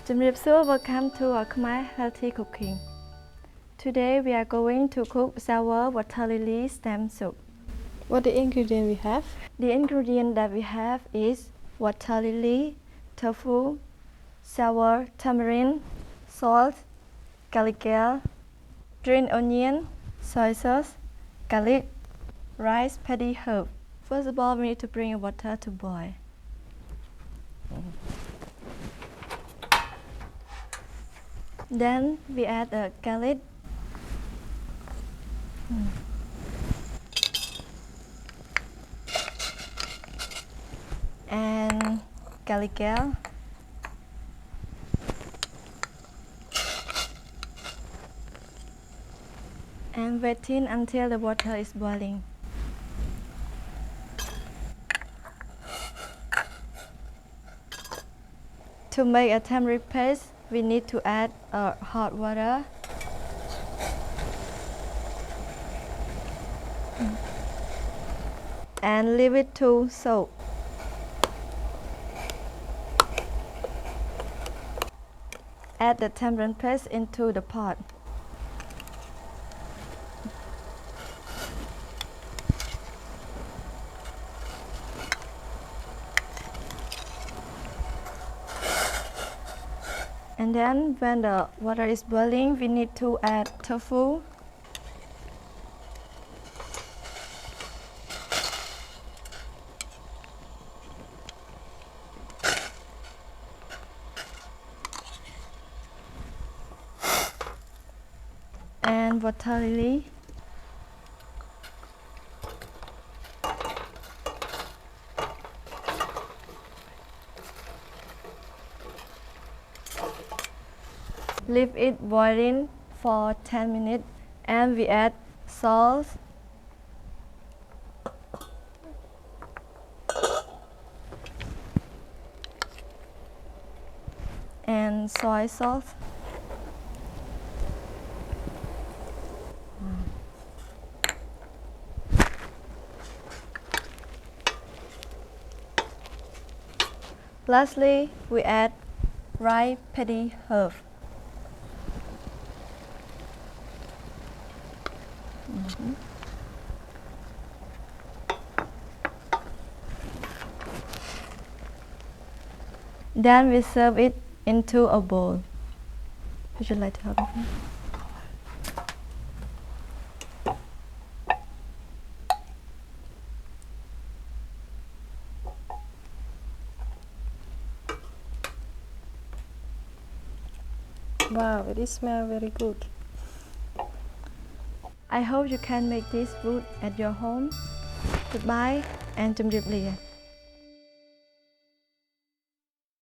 Welcome to our Khmer Healthy Cooking. Today we are going to cook sour water lily stem soup. What the ingredient we have? The ingredient that we have is water lily, tofu, sour tamarind, salt, garlic gel, green onion, soy sauce, garlic, rice paddy herb. First of all, we need to bring water to boil. Then we add the garlic, and garlic gel, and waiting until the water is boiling. To make a tamarind paste, we need to add hot water and leave it to soak. Add the tamarind paste into the pot. And then when the water is boiling, we need to add tofu, and water lily, leave it boiling for 10 minutes, and we add salt, and soy sauce, lastly we add rice paddy herb. Then we serve it into a bowl. Would you like to help me? Wow, it smells very good. I hope you can make this food at your home. Goodbye and chum rip lia.